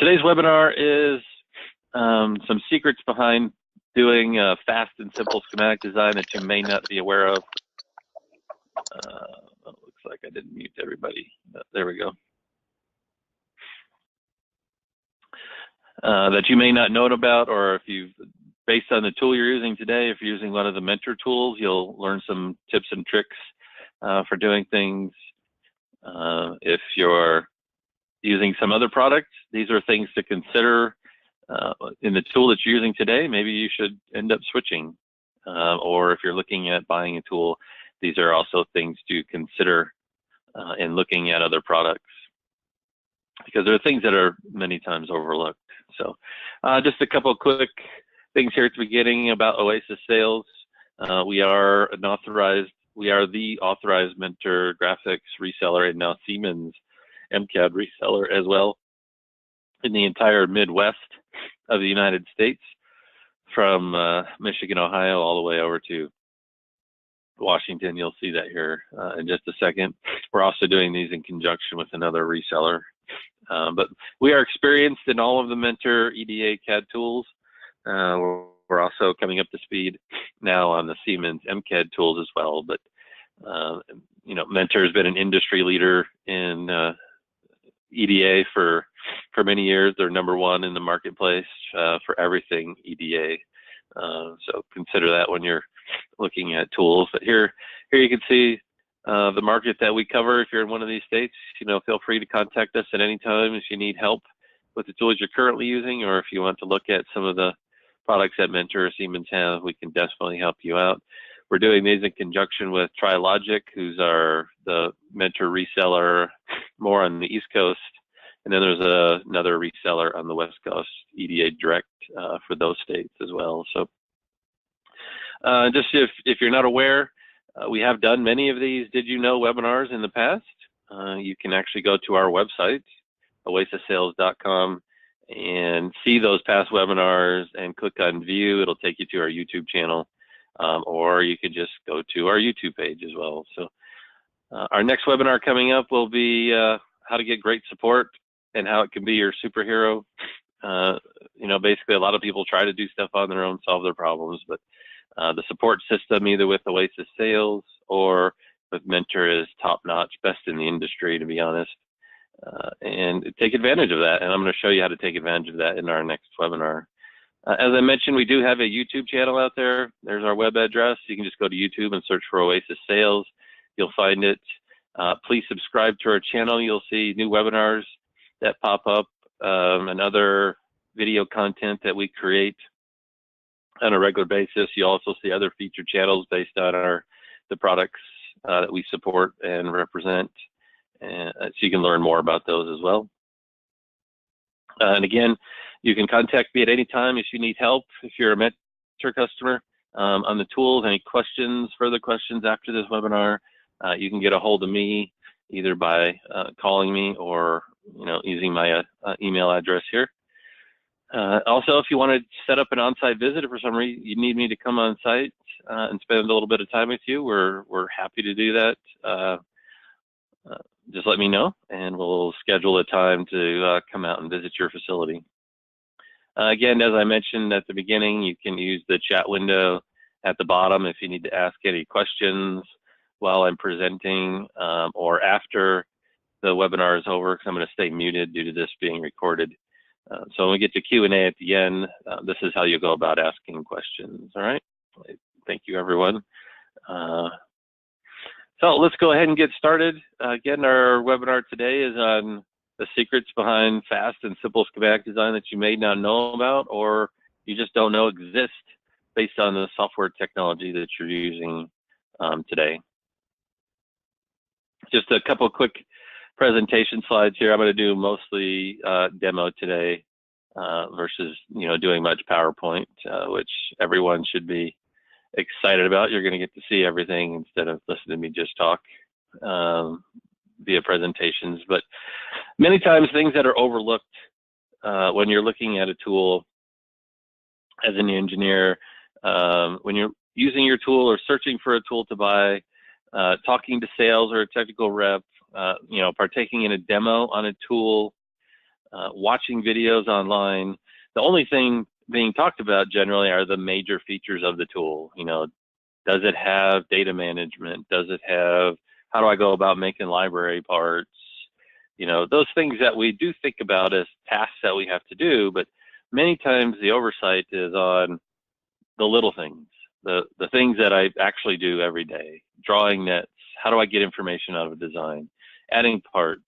Today's webinar is some secrets behind doing fast and simple schematic design that you may not be aware of. Looks like I didn't mute everybody. There we go. That you may not know about, or if you've, based on the tool you're using today, if you're using one of the mentor tools, you'll learn some tips and tricks for doing things. If you're using some other products, these are things to consider in the tool that you're using today. Maybe you should end up switching. Or if you're looking at buying a tool, these are also things to consider in looking at other products, because there are things that are many times overlooked. So just a couple of quick things here at the beginning about Oasis Sales. We are the authorized mentor graphics reseller, and now Siemens MCAD reseller as well, in the entire Midwest of the United States, from Michigan, Ohio, all the way over to Washington. You'll see that here in just a second. We're also doing these in conjunction with another reseller. But we are experienced in all of the mentor EDA CAD tools. We're also coming up to speed now on the Siemens MCAD tools as well. But you know, Mentor has been an industry leader in EDA for many years. They're #1 in the marketplace for everything EDA. So consider that when you're looking at tools. But here you can see the market that we cover. If you're in one of these states, you know, feel free to contact us at any time if you need help with the tools you're currently using, or if you want to look at some of the products that Mentor or Siemens have, we can definitely help you out. We're doing these in conjunction with TriLogic, who's the Mentor reseller more on the East Coast. And then there's another reseller on the West Coast, EDA Direct, for those states as well. So just if you're not aware, we have done many of these Did You Know webinars in the past. You can actually go to our website, oasissales.com, and see those past webinars and click on view. It'll take you to our YouTube channel, or you could just go to our YouTube page as well. So our next webinar coming up will be how to get great support and how it can be your superhero. You know, basically a lot of people try to do stuff on their own, solve their problems, but the support system, either with Oasis Sales or with Mentor, is top-notch, best in the industry, to be honest. And take advantage of that. And I'm going to show you how to take advantage of that in our next webinar. As I mentioned, we do have a YouTube channel out there. There's our web address. You can just go to YouTube and search for Oasis Sales. You'll find it. Please subscribe to our channel. You'll see new webinars that pop up, and other video content that we create on a regular basis. You also see other featured channels based on the products that we support and represent, and so you can learn more about those as well. And again, you can contact me at any time if you need help. If you're a Mentor customer on the tools, any questions, further questions after this webinar, you can get a hold of me either by calling me or using my email address here. Also, if you want to set up an on-site visit, if for some reason you need me to come on site and spend a little bit of time with you, we're happy to do that. Just let me know, and we'll schedule a time to come out and visit your facility. Again, as I mentioned at the beginning, you can use the chat window at the bottom if you need to ask any questions while I'm presenting, or after the webinar is over, because I'm going to stay muted due to this being recorded. So when we get to Q&A at the end, this is how you go about asking questions. All right. Thank you, everyone. So let's go ahead and get started. Again, our webinar today is on the secrets behind fast and simple schematic design that you may not know about, or you just don't know exist based on the software technology that you're using today. Just a couple of quick presentation slides here. I'm going to do mostly demo today versus doing much PowerPoint, which everyone should be excited about. You're going to get to see everything instead of listening to me just talk via presentations. But many times things that are overlooked when you're looking at a tool as an engineer, when you're using your tool or searching for a tool to buy, talking to sales or a technical rep, partaking in a demo on a tool, watching videos online. The only thing being talked about generally are the major features of the tool. You know, does it have data management? Does it have, how do I go about making library parts? You know, those things that we do think about as tasks that we have to do, but many times the oversight is on the little things, the things that I actually do every day. Drawing nets, how do I get information out of a design? Adding parts,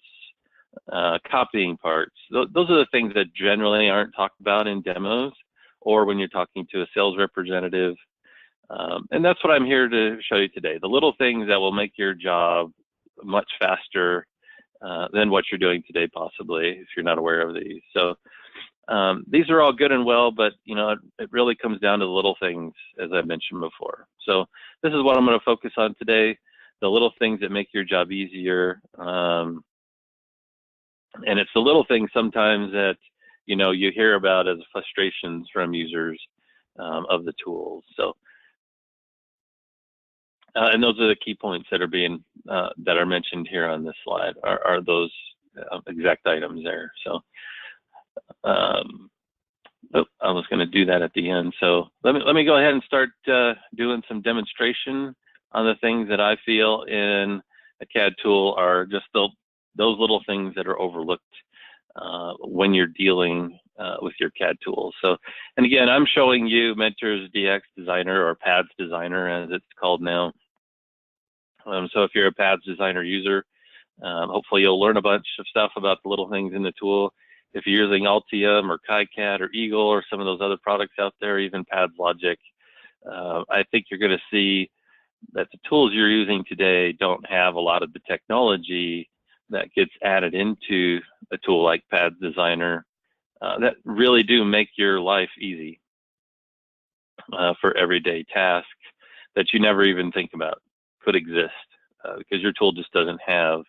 copying parts. Those are the things that generally aren't talked about in demos or when you're talking to a sales representative. And that's what I'm here to show you today. The little things that will make your job much faster than what you're doing today, possibly, if you're not aware of these. So these are all good and well, but you know, it really comes down to the little things, as I mentioned before. So this is what I'm going to focus on today, the little things that make your job easier. And it's the little things sometimes that, you know, you hear about as frustrations from users of the tools. So, and those are the key points that are being, that are mentioned here on this slide, are those exact items there. So, I was going to do that at the end. So let me go ahead and start doing some demonstration on the things that I feel in a CAD tool are just those little things that are overlooked when you're dealing with your CAD tools. So, and again, I'm showing you Mentor's DX Designer, or PADS Designer as it's called now. So if you're a PADS Designer user, hopefully you'll learn a bunch of stuff about the little things in the tool. If you're using Altium or KiCad or Eagle or some of those other products out there, even PADS Logic, I think you're going to see that the tools you're using today don't have a lot of the technology that gets added into a tool like PADS Designer that really do make your life easy for everyday tasks that you never even think about could exist because your tool just doesn't have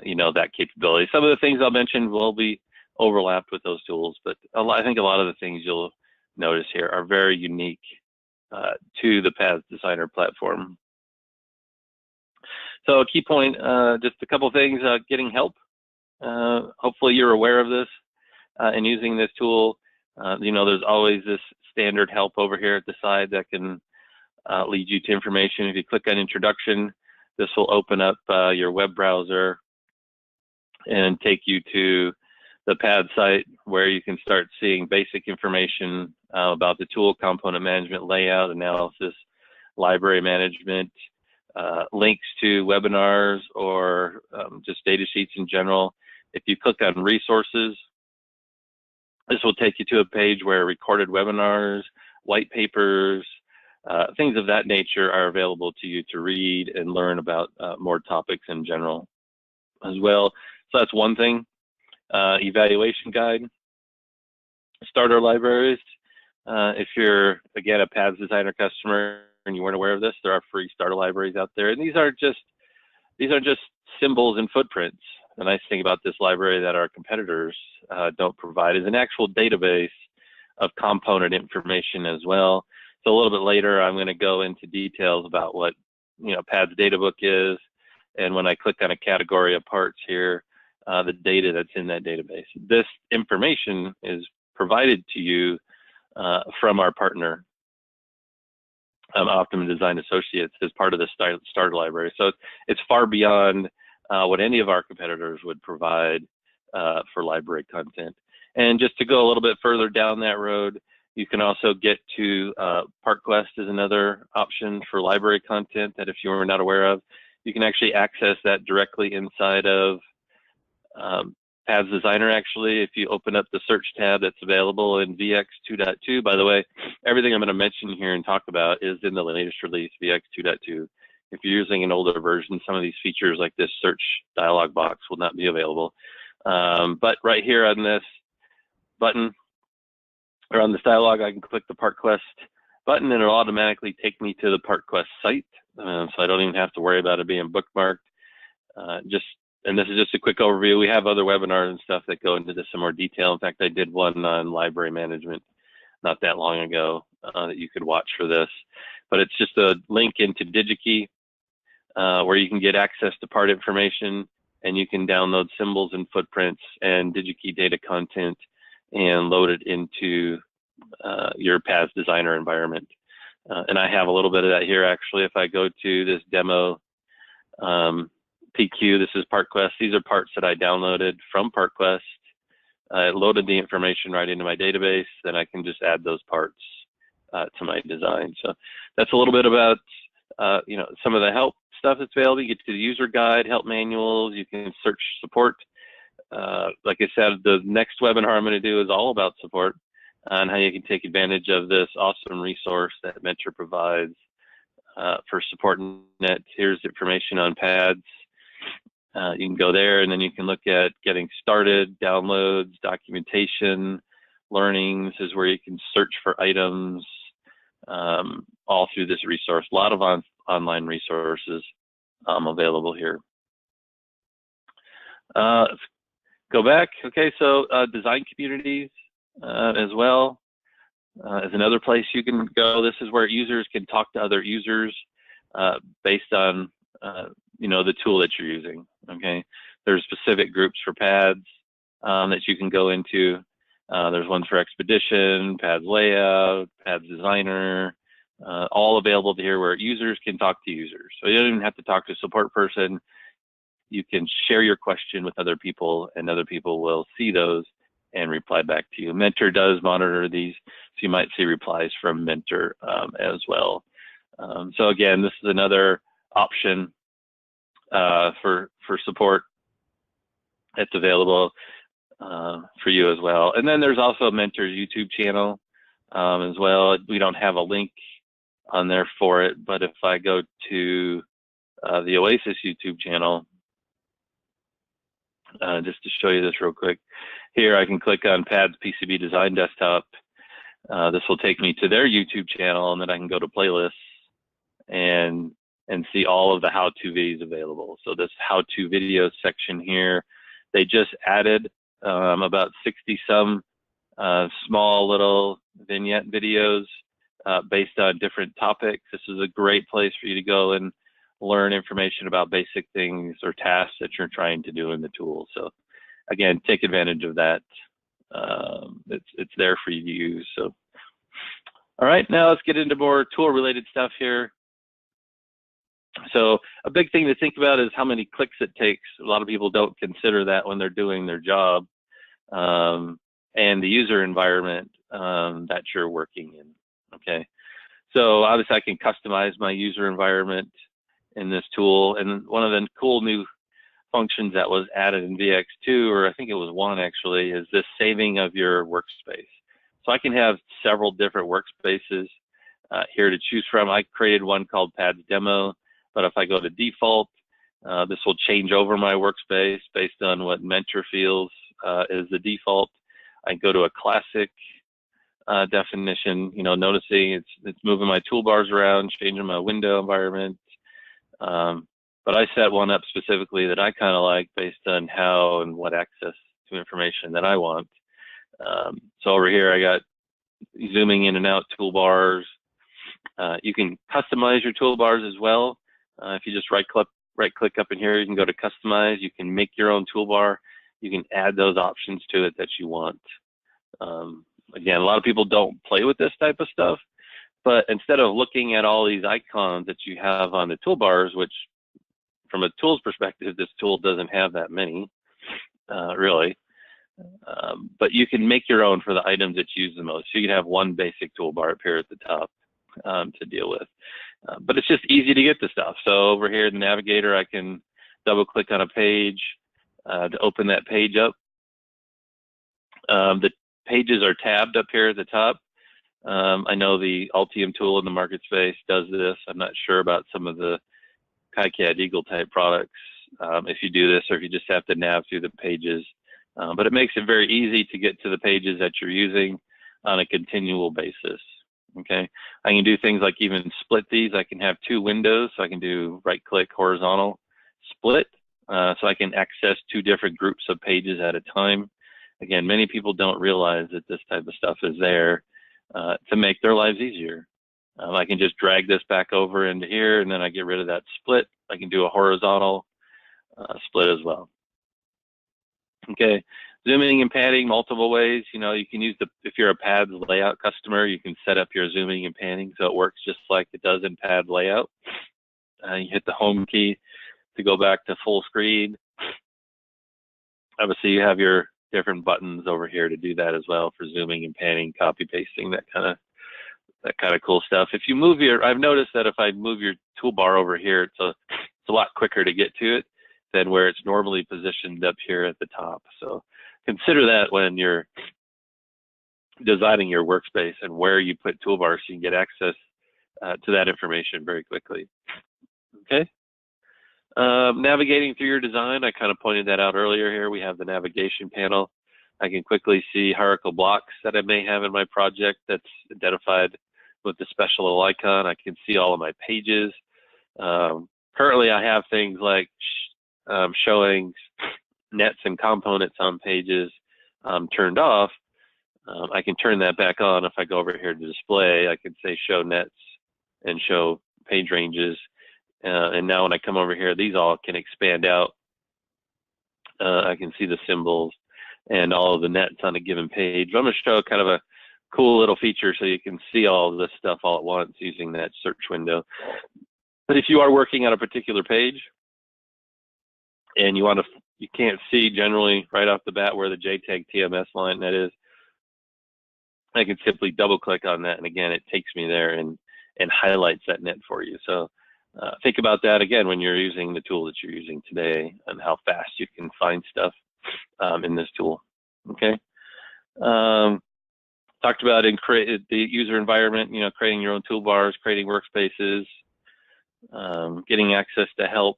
you know, that capability. Some of the things I'll mention will be overlapped with those tools, but I think a lot of the things you'll notice here are very unique to the PADS Designer platform. So a key point, just a couple things, getting help. Hopefully you're aware of this and using this tool. You know, there's always this standard help over here at the side that can lead you to information. If you click on Introduction, this will open up your web browser and take you to the PAD site where you can start seeing basic information about the tool, component management, layout, analysis, library management, links to webinars or just data sheets in general. If you click on resources, this will take you to a page where recorded webinars, white papers, things of that nature are available to you to read and learn about more topics in general as well. So that's one thing. Evaluation guide, starter libraries. If you're, again, a PADS Designer customer and you weren't aware of this, there are free starter libraries out there. And these are just symbols and footprints. The nice thing about this library that our competitors don't provide is an actual database of component information as well. So a little bit later, I'm going to go into details about what, you know, PADS Databook is. And when I click on a category of parts here, the data that's in that database. This information is provided to you from our partner, Optimum Design Associates, as part of the starter library. So it's far beyond what any of our competitors would provide for library content. And just to go a little bit further down that road, you can also get to PartQuest is another option for library content that if you were not aware of, you can actually access that directly inside of PADS Designer. Actually, if you open up the search tab that's available in VX 2.2, by the way, everything I'm going to mention here and talk about is in the latest release, VX 2.2. If you're using an older version, some of these features like this search dialog box will not be available. But right here on this button, or on this dialog, I can click the PartQuest button and it'll automatically take me to the PartQuest site. So I don't even have to worry about it being bookmarked. And this is just a quick overview. We have other webinars and stuff that go into this in more detail. In fact, I did one on library management not that long ago that you could watch for this. But it's just a link into DigiKey where you can get access to part information. and you can download symbols and footprints and DigiKey data content and load it into your paths designer environment. And I have a little bit of that here actually. If I go to this demo PQ, this is PartQuest. These are parts that I downloaded from PartQuest. I loaded the information right into my database, then I can just add those parts to my design. So that's a little bit about some of the help stuff that's available. You get to the user guide, help manuals, you can search support. Like I said, the next webinar I'm going to do is all about support and how you can take advantage of this awesome resource that Mentor provides for SupportNet. Here's information on pads. You can go there and then you can look at getting started, downloads, documentation, learnings is where you can search for items all through this resource. A lot of online resources available here. Go back. Okay, so design communities as well is another place you can go. This is where users can talk to other users based on the tool that you're using. Okay, there's specific groups for pads that you can go into. There's ones for expedition, pads layout, pads designer, all available here where users can talk to users. So you don't even have to talk to a support person. You can share your question with other people and other people will see those and reply back to you. Mentor does monitor these, so you might see replies from Mentor as well. So again, this is another option for support that's available for you as well. And then there's also Mentor's YouTube channel as well. We don't have a link on there for it, but if I go to the Oasis YouTube channel, just to show you this real quick, here I can click on Pads PCB Design Desktop. This will take me to their YouTube channel, and then I can go to playlists and see all of the how-to videos available. So this how-to videos section here, they just added about 60 some small little vignette videos based on different topics. This is a great place for you to go and learn information about basic things or tasks that you're trying to do in the tool. So again, take advantage of that. It's there for you to use. So, all right, now let's get into more tool related stuff here. So a big thing to think about is how many clicks it takes. A lot of people don't consider that when they're doing their job, and the user environment that you're working in. Okay, so obviously I can customize my user environment in this tool, and one of the cool new functions that was added in VX2, or I think it was 1 actually, is this saving of your workspace. So I can have several different workspaces here to choose from. I created one called Pads Demo, but if I go to default, this will change over my workspace based on what Mentor feels is the default. I go to a classic definition, noticing it's moving my toolbars around, changing my window environment. But I set one up specifically that I kind of like based on how and what access to information that I want. So over here, I got zooming in and out toolbars. You can customize your toolbars as well. If you just right click up in here, you can go to customize. You can make your own toolbar. You can add those options to it that you want. Again, a lot of people don't play with this type of stuff, but instead of looking at all these icons that you have on the toolbars, which from a tools perspective, this tool doesn't have that many, really. But you can make your own for the items that you use the most. So you can have one basic toolbar up here at the top to deal with. But it's just easy to get the stuff. So over here in the navigator, I can double click on a page to open that page up. The pages are tabbed up here at the top. I know the Altium tool in the market space does this. I'm not sure about some of the KiCad Eagle type products if you do this or if you just have to nav through the pages. But it makes it very easy to get to the pages that you're using on a continual basis. Okay, I can do things like even split these. I can have two windows, so I can do right click horizontal split, so I can access two different groups of pages at a time. Again, many people don't realize that this type of stuff is there to make their lives easier. I can just drag this back over into here, and then I get rid of that split. I can do a horizontal split as well. Okay, zooming and panning multiple ways. You know, you can use if you're a pads layout customer, you can set up your zooming and panning so it works just like it does in pad layout. You hit the home key to go back to full screen. Obviously, you have your different buttons over here to do that as well for zooming and panning, copy pasting, that kind of cool stuff. If you move I've noticed that if I move your toolbar over here, it's a lot quicker to get to it than where it's normally positioned up here at the top. So consider that when you're designing your workspace and where you put toolbars so you can get access to that information very quickly. Okay. Navigating through your design, I kind of pointed that out earlier here. We have the navigation panel. I can quickly see hierarchical blocks that I may have in my project that's identified with the special little icon. I can see all of my pages. Currently, I have things like showing nets and components on pages turned off. I can turn that back on if I go over here to display. I can say show nets and show page ranges. And now when I come over here, these all can expand out. I can see the symbols and all of the nets on a given page. I'm going to show kind of a cool little feature so you can see all of this stuff all at once using that search window. But if you are working on a particular page and you can't see generally right off the bat where the JTAG TMS line net is, I can simply double click on that, and again, it takes me there and highlights that net for you. So think about that again when you're using the tool that you're using today and how fast you can find stuff in this tool. Okay. Talked about the user environment, you know, creating your own toolbars, creating workspaces, getting access to help.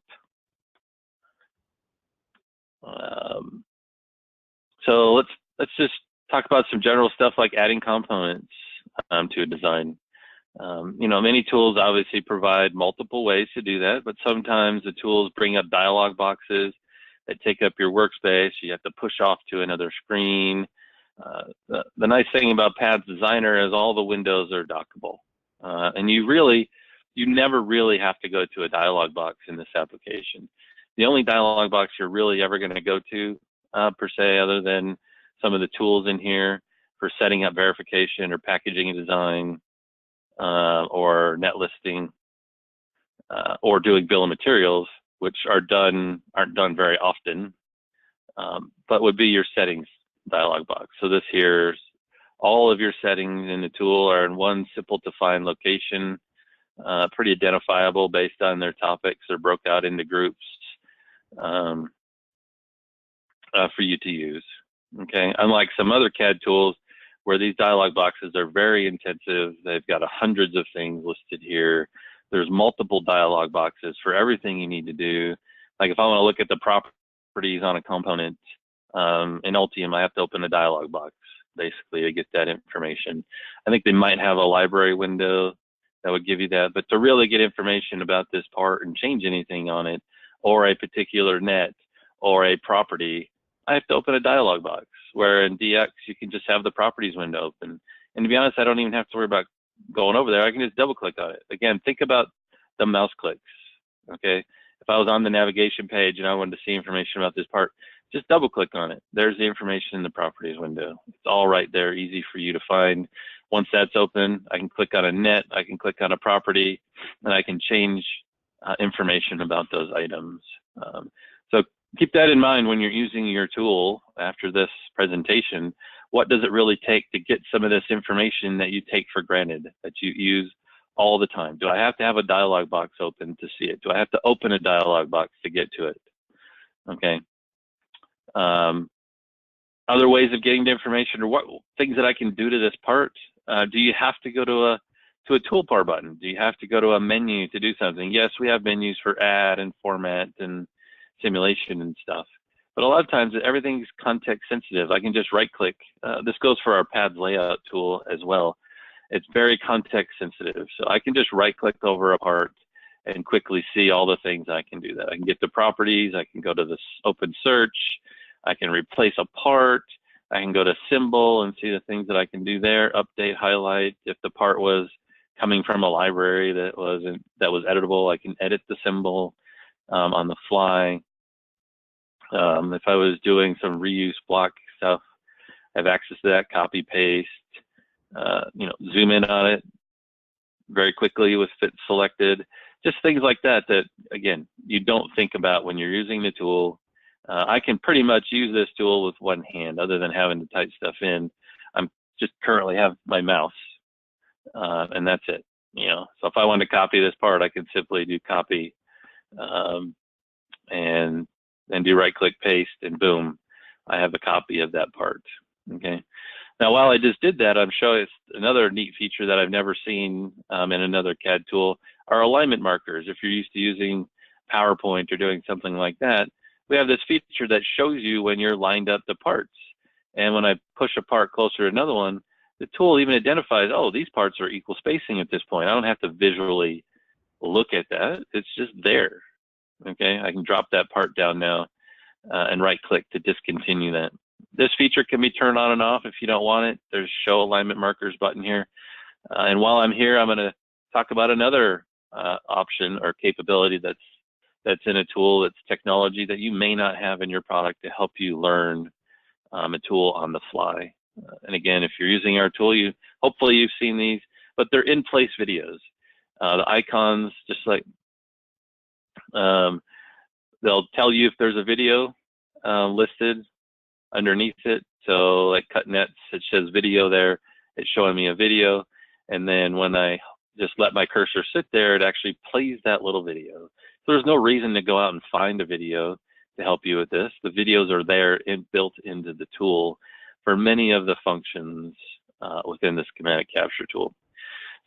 So let's just talk about some general stuff like adding components to a design. You know, many tools obviously provide multiple ways to do that, but sometimes the tools bring up dialog boxes that take up your workspace. You have to push off to another screen. The nice thing about Pads Designer is all the windows are dockable. And you never really have to go to a dialog box in this application. The only dialog box you're really ever going to go to, per se, other than some of the tools in here for setting up verification or packaging a design, or net listing, or doing bill of materials, which aren't done very often, but would be your settings dialog box. So this here's all of your settings in the tool are in one simple to find location, pretty identifiable based on their topics. They're broke out into groups for you to use. Okay, unlike some other CAD tools where these dialog boxes are very intensive, they've got hundreds of things listed here. There's multiple dialog boxes for everything you need to do. Like if I want to look at the properties on a component in Altium, I have to open a dialog box basically to get that information. I think they might have a library window that would give you that, but to really get information about this part and change anything on it, or a particular net or a property, I have to open a dialog box, where in DX you can just have the properties window open. And to be honest, I don't even have to worry about going over there. I can just double click on it. Again, think about the mouse clicks, okay? If I was on the navigation page and I wanted to see information about this part, just double click on it. There's the information in the properties window. It's all right there, easy for you to find. Once that's open, I can click on a net, I can click on a property, and I can change information about those items. So keep that in mind when you're using your tool after this presentation. What does it really take to get some of this information that you take for granted, that you use all the time? Do I have to have a dialog box open to see it? Do I have to open a dialog box to get to it? Okay. Other ways of getting the information, or what things that I can do to this part? Do you have to go to a toolbar button? Do you have to go to a menu to do something? Yes, we have menus for add and format and simulation and stuff, but a lot of times everything's context sensitive. I can just right click. This goes for our pads layout tool as well. It's very context sensitive, so I can just right click over a part and quickly see all the things I can do. That I can get the properties, I can go to this open search, I can replace a part, I can go to symbol and see the things that I can do there, update, highlight. If the part was coming from a library that was editable, I can edit the symbol on the fly. If I was doing some reuse block stuff, I have access to that, copy, paste, zoom in on it very quickly with fit selected, just things like that, again, you don't think about when you're using the tool. I can pretty much use this tool with one hand other than having to type stuff in. I'm just currently have my mouse, and that's it. So if I want to copy this part, I can simply do copy, and then do right click paste, and boom, I have a copy of that part. Okay. Now, while I just did that, I'm showing another neat feature that I've never seen in another CAD tool are alignment markers. If you're used to using PowerPoint or doing something like that, we have this feature that shows you when you're lined up the parts. And when I push a part closer to another one, the tool even identifies, oh, these parts are equal spacing at this point. I don't have to visually look at that. It's just there. Okay, I can drop that part down now and right click to discontinue that. This feature can be turned on and off if you don't want it. There's show alignment markers button here. And while I'm here, I'm going to talk about another option or capability that's in a tool, that's technology that you may not have in your product to help you learn a tool on the fly. And again, if you're using our tool, hopefully you've seen these, but they're in-place videos. The icons, just like they'll tell you if there's a video listed underneath it. So like cut nets, it says video there. It's showing me a video. And then when I just let my cursor sit there, it actually plays that little video. So there's no reason to go out and find a video to help you with this. The videos are there built into the tool for many of the functions within the schematic capture tool.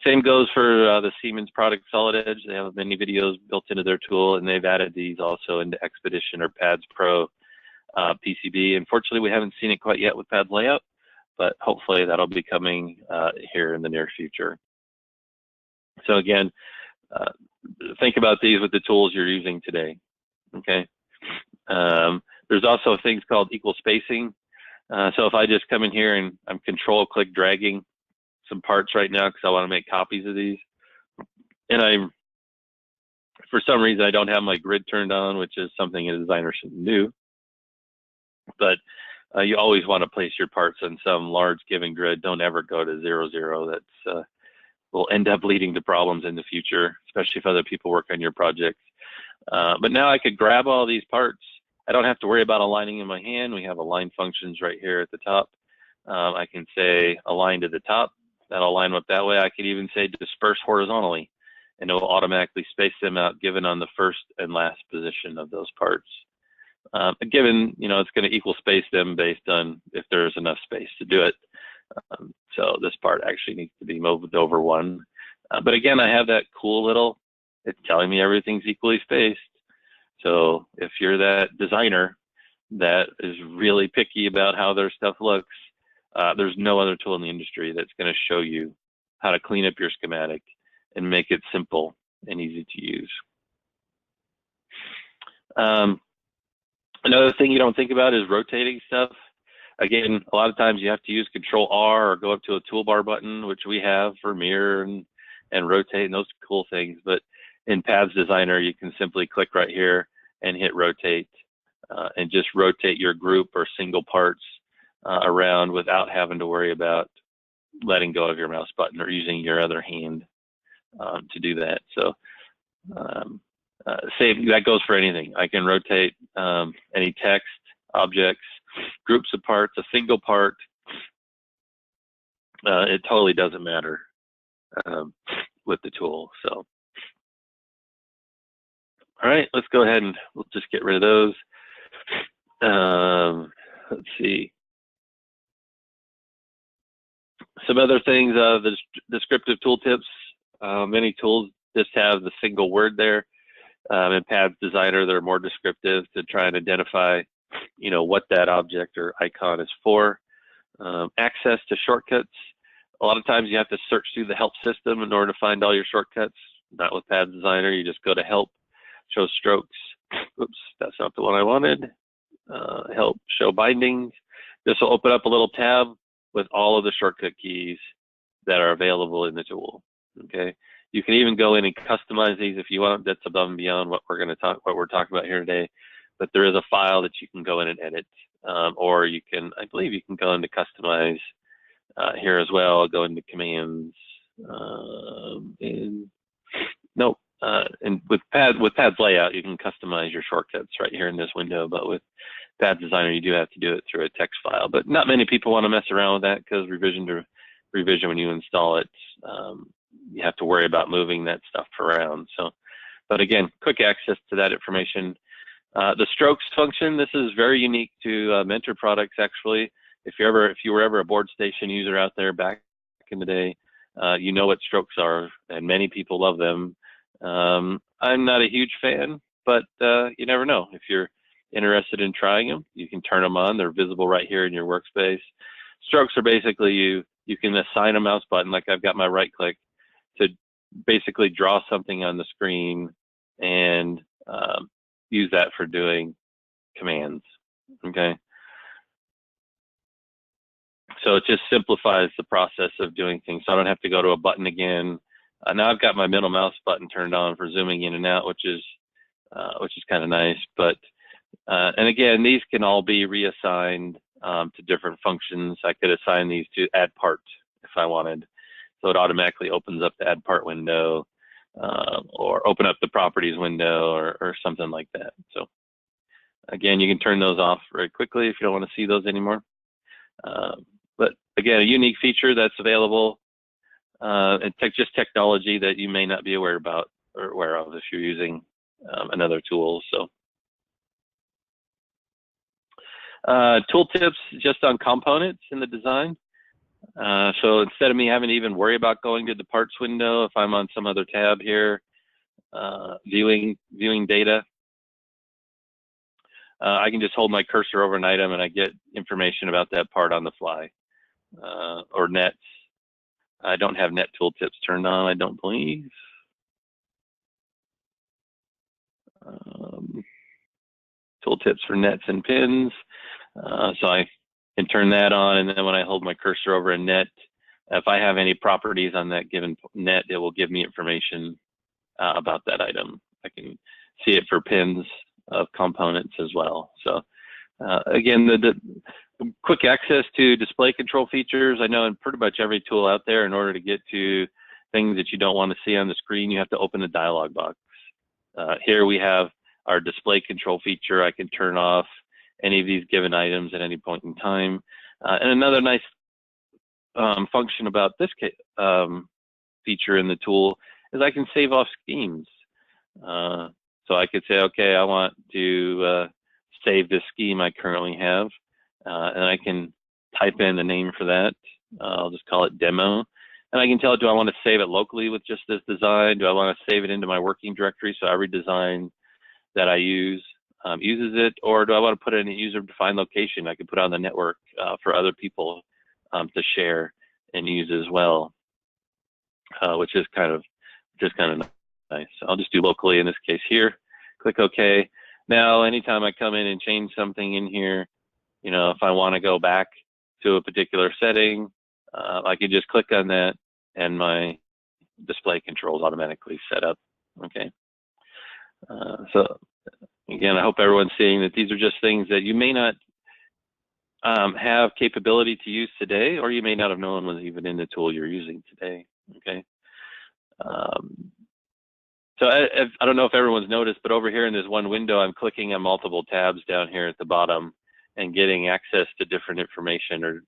Same goes for the Siemens product Solid Edge. They have many videos built into their tool, and they've added these also into Expedition or Pads Pro PCB. Unfortunately, we haven't seen it quite yet with Pads Layout, but hopefully that'll be coming here in the near future. So again, think about these with the tools you're using today, okay? There's also things called equal spacing. So if I just come in here and I'm control-click dragging some parts right now because I want to make copies of these, and for some reason, I don't have my grid turned on, which is something a designer should do. But you always want to place your parts on some large given grid. Don't ever go to 0, 0. That's will end up leading to problems in the future, especially if other people work on your projects. But now I could grab all these parts. I don't have to worry about aligning in my hand. We have align functions right here at the top. I can say align to the top. That'll line up that way. I could even say disperse horizontally, and it will automatically space them out given on the first and last position of those parts. Given, it's going to equal space them based on if there's enough space to do it. So this part actually needs to be moved over one. But again, I have that cool little, it's telling me everything's equally spaced. So if you're that designer that is really picky about how their stuff looks, there's no other tool in the industry that's going to show you how to clean up your schematic and make it simple and easy to use. Another thing you don't think about is rotating stuff. Again, a lot of times you have to use Control R or go up to a toolbar button, which we have for mirror and rotate and those cool things. But in Paths Designer, you can simply click right here and hit rotate and just rotate your group or single parts around without having to worry about letting go of your mouse button or using your other hand to do that. So that goes for anything. I can rotate any text, objects, groups of parts, a single part. It totally doesn't matter with the tool. So, all right, let's go ahead and we'll just get rid of those. Let's see. Some other things, the descriptive tooltips. Many tools just have the single word there. In Paths Designer, they're more descriptive to try and identify, what that object or icon is for. Access to shortcuts. A lot of times you have to search through the help system in order to find all your shortcuts. Not with Paths Designer, you just go to help, show strokes. Oops, that's not the one I wanted. Help, show bindings. This will open up a little tab with all of the shortcut keys that are available in the tool. Okay. You can even go in and customize these if you want. That's above and beyond what we're talking about here today. but there is a file that you can go in and edit, or you can, I believe you can go into customize here as well, go into commands, and nope, and with Pads layout, you can customize your shortcuts right here in this window, but with Pads Designer, you do have to do it through a text file, but not many people want to mess around with that because revision to revision, when you install it, you have to worry about moving that stuff around. So, but again, quick access to that information. The strokes function, this is very unique to Mentor products, actually. If you were ever a board station user out there back in the day, you know what strokes are, and many people love them. I'm not a huge fan, but you never know. If you're interested in trying them, you can turn them on. They're visible right here in your workspace. Strokes are basically you can assign a mouse button, like I've got my right click, to basically draw something on the screen and use that for doing commands, okay? So it just simplifies the process of doing things. So I don't have to go to a button again. Now I've got my middle mouse button turned on for zooming in and out, which is kind of nice. But and again, these can all be reassigned to different functions. I could assign these to add part if I wanted. So it automatically opens up the add part window, or open up the properties window, or something like that. So again, you can turn those off very quickly if you don't want to see those anymore. But again, a unique feature that's available, and just technology that you may not be aware about or aware of if you're using another tool. So tooltips just on components in the design. So instead of me having to even worry about going to the parts window, if I'm on some other tab here, viewing data, I can just hold my cursor over an item and I get information about that part on the fly. Or nets. I don't have net tooltips turned on, I don't believe. Tooltips for nets and pins. So I can turn that on, and then when I hold my cursor over a net, if I have any properties on that given net, it will give me information about that item. I can see it for pins of components as well. So again, the quick access to display control features. I know in pretty much every tool out there, in order to get to things that you don't want to see on the screen, you have to open the dialog box. Here we have our display control feature. I can turn off any of these given items at any point in time. And another nice function about this feature in the tool is I can save off schemes. So I could say, okay, I want to save this scheme I currently have, and I can type in the name for that. I'll just call it demo. And I can tell it, do I want to save it locally with just this design? Do I want to save it into my working directory so every design that I use uses it? Or do I want to put it in a user-defined location I can put on the network for other people to share and use as well, which is kind of nice. I'll just do locally in this case here. Click OK. Now, anytime I come in and change something in here, you know, if I want to go back to a particular setting, I can just click on that and my display controls automatically set up. Okay. So again, I hope everyone's seeing that these are just things that you may not have capability to use today, or you may not have known was even in the tool you're using today. Okay. So I don't know if everyone's noticed, but over here in this one window, I'm clicking on multiple tabs down here at the bottom and getting access to different information or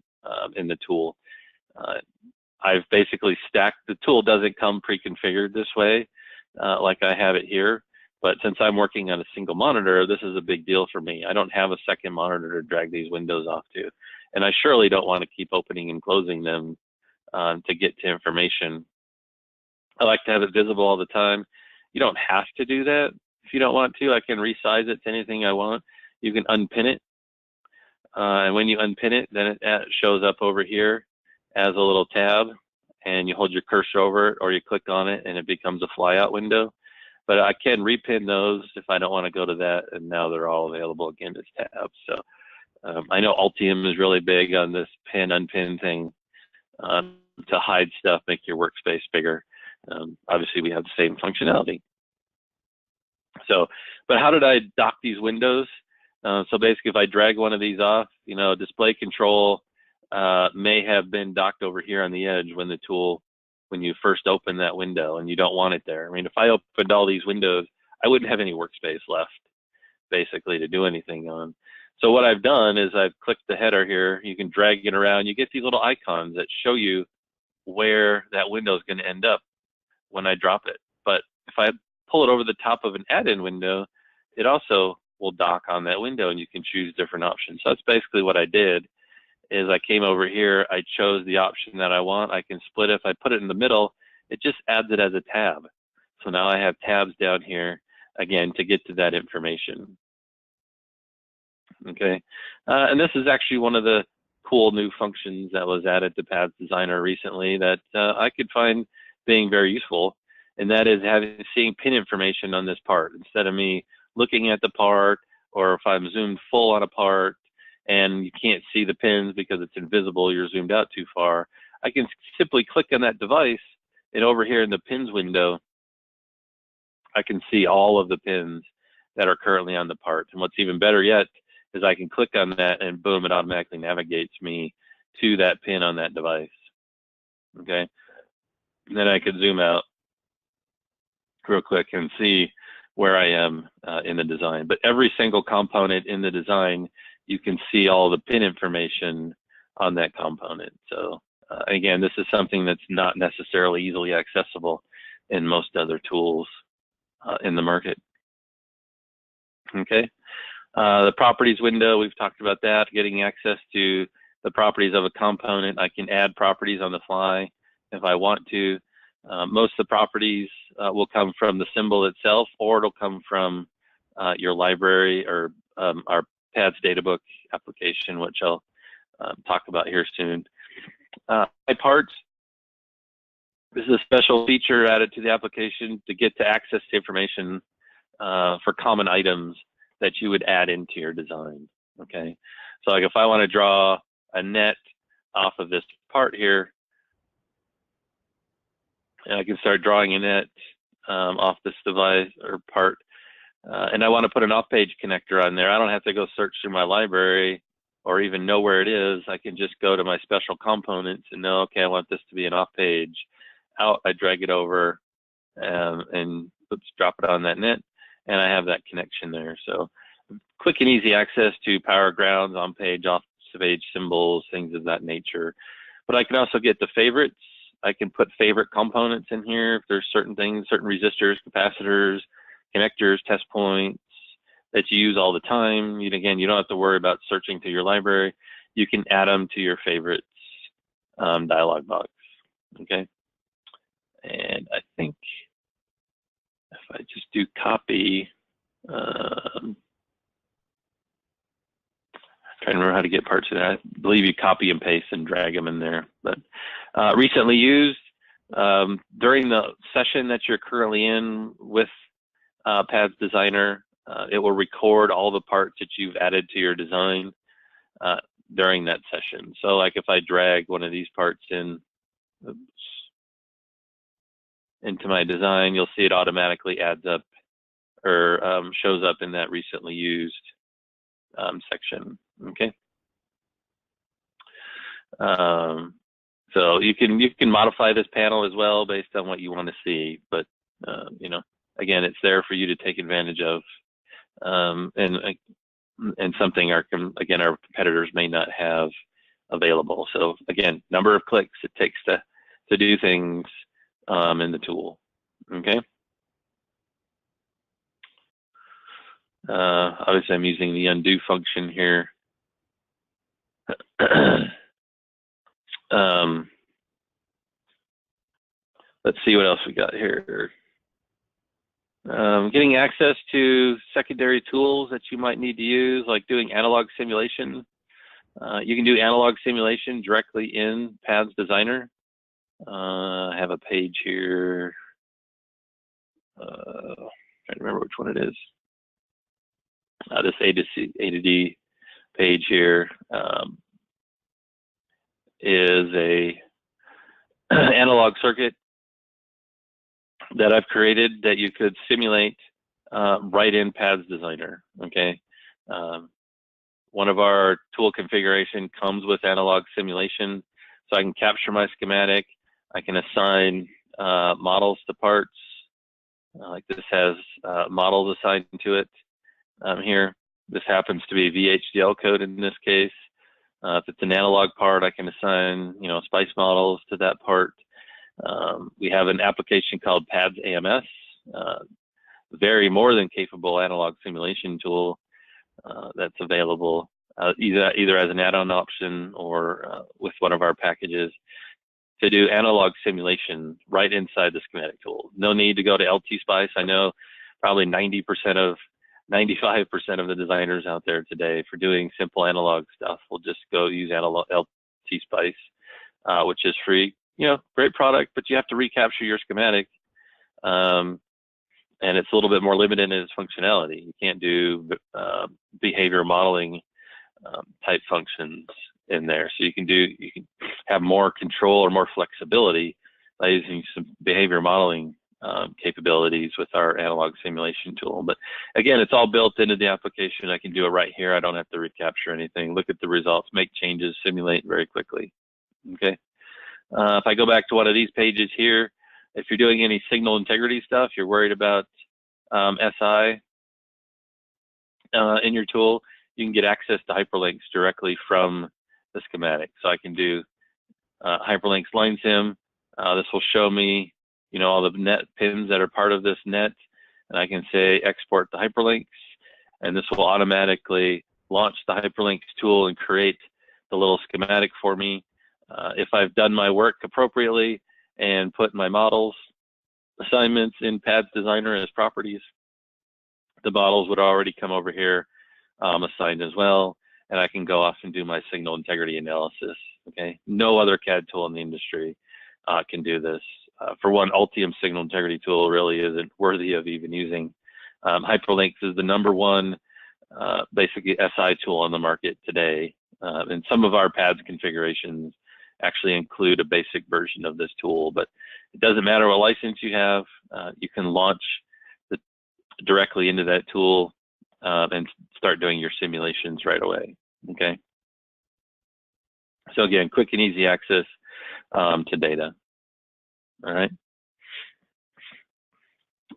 in the tool. I've basically stacked, the tool doesn't come pre-configured this way like I have it here, but since I'm working on a single monitor, this is a big deal for me. I don't have a second monitor to drag these windows off to, and I surely don't want to keep opening and closing them to get to information. I like to have it visible all the time. You don't have to do that if you don't want to. I can resize it to anything I want. You can unpin it. And when you unpin it, then it shows up over here as a little tab, and you hold your cursor over it or you click on it and it becomes a flyout window. But I can repin those if I don't want to go to that, and now they're all available again as tabs. So I know Altium is really big on this pin, unpin thing to hide stuff, make your workspace bigger. Obviously, we have the same functionality. So, but how did I dock these windows? So basically, if I drag one of these off, you know, display control may have been docked over here on the edge when you first open that window, and you don't want it there. I mean, if I opened all these windows, I wouldn't have any workspace left, basically, to do anything on. So what I've done is I've clicked the header here. You can drag it around. You get these little icons that show you where that window is going to end up when I drop it. But if I pull it over the top of an add-in window, it also will dock on that window, and you can choose different options. So that's basically what I did. Is I came over here, I chose the option that I want. I can split it. If I put it in the middle, it just adds it as a tab. So now I have tabs down here, again, to get to that information. Okay, and this is actually one of the cool new functions that was added to Paths Designer recently that I could find being very useful, and that is seeing pin information on this part. Instead of me looking at the part, or if I'm zoomed full on a part, and you can't see the pins because it's invisible, you're zoomed out too far, I can simply click on that device, and over here in the pins window, I can see all of the pins that are currently on the part. And what's even better yet is I can click on that, and boom, it automatically navigates me to that pin on that device. Okay, and then I could zoom out real quick and see where I am in the design. But every single component in the design, you can see all the pin information on that component. So again, this is something that's not necessarily easily accessible in most other tools in the market. Okay, the properties window, we've talked about that, getting access to the properties of a component. I can add properties on the fly if I want to. Most of the properties will come from the symbol itself, or it'll come from your library or our Paths Databook application, which I'll talk about here soon. My parts, this is a special feature added to the application to get to access to information for common items that you would add into your design. Okay, so like if I want to draw a net off of this part here, and I can start drawing a net off this device or part, and I want to put an off-page connector on there. I don't have to go search through my library or even know where it is. I can just go to my special components and know, okay, I want this to be an off-page. Out, I drag it over and oops, drop it on that net, and I have that connection there. So quick and easy access to power grounds, on-page, off-page symbols, things of that nature. But I can also get the favorites. I can put favorite components in here if there's certain things, certain resistors, capacitors, connectors, test points that you use all the time. Again, you don't have to worry about searching through your library. You can add them to your favorites dialog box. Okay, and I think if I just do copy, I'm trying to remember how to get parts of that. I believe you copy and paste and drag them in there. But recently used, during the session that you're currently in with Paths Designer, it will record all the parts that you've added to your design during that session. So like if I drag one of these parts in, oops, into my design, you'll see it automatically adds up or shows up in that recently used section. Okay. So you can modify this panel as well based on what you want to see, but you know, again, it's there for you to take advantage of, and something our competitors may not have available. So again, number of clicks it takes to do things in the tool. Okay. Obviously, I'm using the undo function here. Let's see what else we got here. Getting access to secondary tools that you might need to use, like doing analog simulation. You can do analog simulation directly in Paths Designer. I have a page here. Trying to remember which one it is. This A to D page here is a analog circuit that I've created that you could simulate right in Paths Designer, okay? One of our tool configuration comes with analog simulation, so I can capture my schematic, I can assign models to parts, like this has models assigned to it here. This happens to be VHDL code in this case. If it's an analog part, I can assign, SPICE models to that part. We have an application called Paths AMS, very more than capable analog simulation tool that's available either as an add-on option or with one of our packages to do analog simulation right inside the schematic tool. No need to go to LT-SPICE. I know probably 95% of the designers out there today for doing simple analog stuff will just go use analog LT-SPICE, which is free. Great product, but you have to recapture your schematic. And it's a little bit more limited in its functionality. You can't do behavior modeling type functions in there. So you can have more control or more flexibility by using some behavior modeling capabilities with our analog simulation tool. But again, it's all built into the application. I can do it right here. I don't have to recapture anything. Look at the results, make changes, simulate very quickly. Okay. If I go back to one of these pages here, if you're doing any signal integrity stuff, you're worried about SI in your tool, you can get access to hyperlinks directly from the schematic. So I can do hyperlinks line sim. This will show me, all the net pins that are part of this net, and I can say export the hyperlinks, and this will automatically launch the hyperlinks tool and create the little schematic for me. If I've done my work appropriately and put my models assignments in Paths Designer as properties, the models would already come over here assigned as well, and I can go off and do my signal integrity analysis. Okay, no other CAD tool in the industry can do this. For one, Altium signal integrity tool really isn't worthy of even using. Hyperlinks is the #1 basically SI tool on the market today, and some of our Paths configurations actually include a basic version of this tool, but it doesn't matter what license you have. You can launch directly into that tool and start doing your simulations right away. Okay. So again, quick and easy access to data. All right.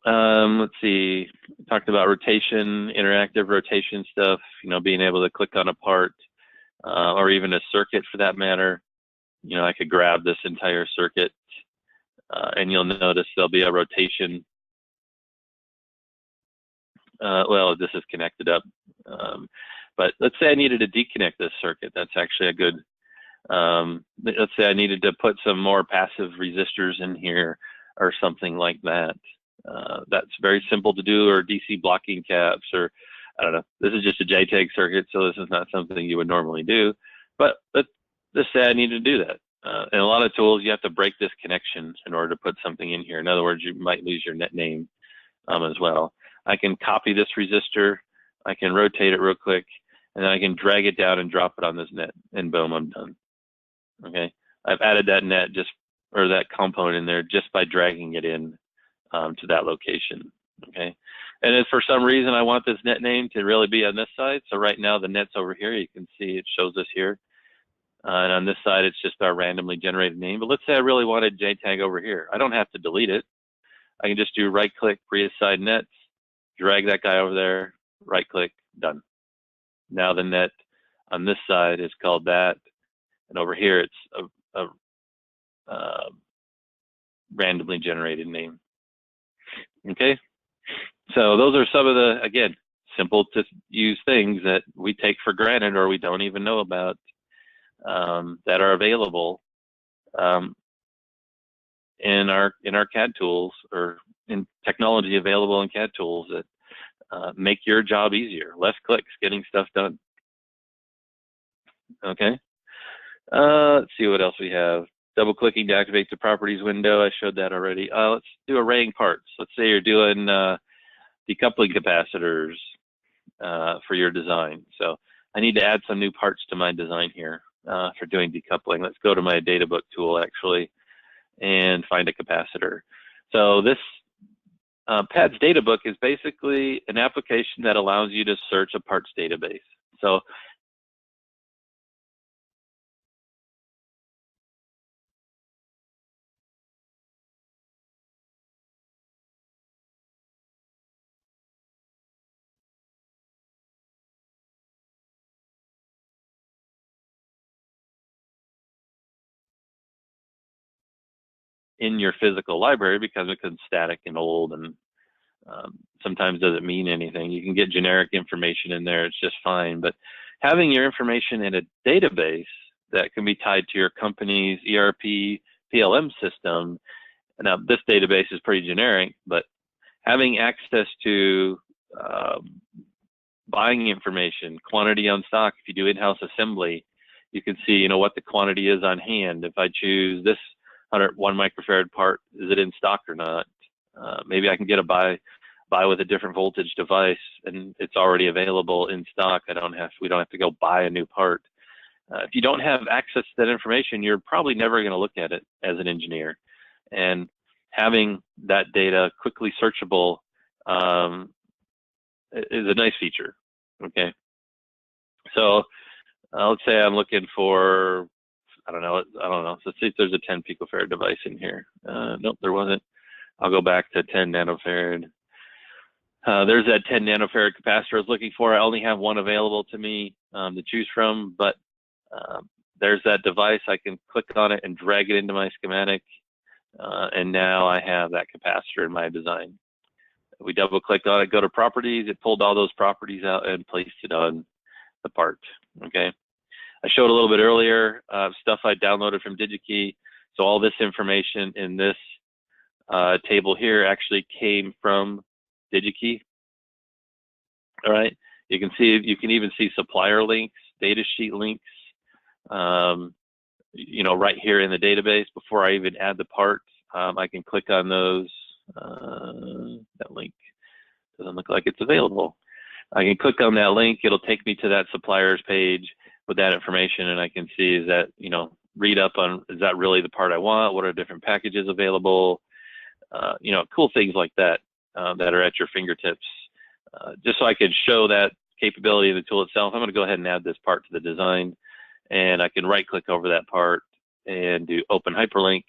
Let's see. We talked about rotation, interactive rotation stuff. Being able to click on a part or even a circuit for that matter. I could grab this entire circuit and you'll notice there'll be a rotation. Well, this is connected up. But let's say I needed to deconnect this circuit. That's actually a good, let's say I needed to put some more passive resistors in here or something like that. That's very simple to do, or DC blocking caps, or I don't know. This is just a JTAG circuit, so this is not something you would normally do. But let's say I need to do that. In a lot of tools, you have to break this connection in order to put something in here. In other words, you might lose your net name as well. I can copy this resistor, I can rotate it real quick, and then I can drag it down and drop it on this net, and boom, I'm done. Okay, I've added that net or that component in there just by dragging it in to that location. Okay, and if for some reason I want this net name to really be on this side, so right now the net's over here, you can see it shows us here. And on this side, it's just our randomly generated name. But let's say I really wanted JTAG over here. I don't have to delete it. I can just do right-click, reassign nets, drag that guy over there, right-click, done. Now the net on this side is called that, and over here it's a randomly generated name. Okay, so those are some of the, again, simple to use things that we take for granted or we don't even know about. That are available in our CAD tools, or in technology available in CAD tools that make your job easier. Less clicks, getting stuff done. Okay. Let's see what else we have. Double clicking to activate the properties window. I showed that already. Let's do arraying parts. Let's say you're doing decoupling capacitors for your design. So I need to add some new parts to my design here. For doing decoupling. Let's go to my Databook tool actually and find a capacitor. So this PADS Databook is basically an application that allows you to search a parts database. So in your physical library, because it becomes static and old, and sometimes doesn't mean anything. You can get generic information in there, it's just fine. But having your information in a database that can be tied to your company's ERP, PLM system, now this database is pretty generic, but having access to buying information, quantity on stock, if you do in-house assembly, you can see, you know, what the quantity is on hand. If I choose this 101 microfarad part, is it in stock or not? Maybe I can get a buy with a different voltage device, and it's already available in stock. We don't have to go buy a new part. If you don't have access to that information, you're probably never going to look at it as an engineer. And having that data quickly searchable is a nice feature. Okay, so let's say I'm looking for, I don't know. So let's see if there's a 10 picofarad device in here. Nope, there wasn't. I'll go back to 10 nanofarad. There's that 10 nanofarad capacitor I was looking for. I only have one available to me to choose from, but there's that device. I can click on it and drag it into my schematic, and now I have that capacitor in my design. We double click on it, go to properties, it pulled all those properties out and placed it on the part. Okay, I showed a little bit earlier stuff I downloaded from DigiKey. So all this information in this table here actually came from DigiKey. All right, you can even see supplier links, data sheet links, you know, right here in the database. Before I even add the part, I can click on those. That link doesn't look like it's available. I can click on that link. It'll take me to that supplier's page with that information, and I can see, is that, you know, read up on, is that really the part I want? What are different packages available? You know, cool things like that that are at your fingertips. Just so I can show that capability of the tool itself, I'm going to go ahead and add this part to the design, and I can right click over that part and do open hyperlink,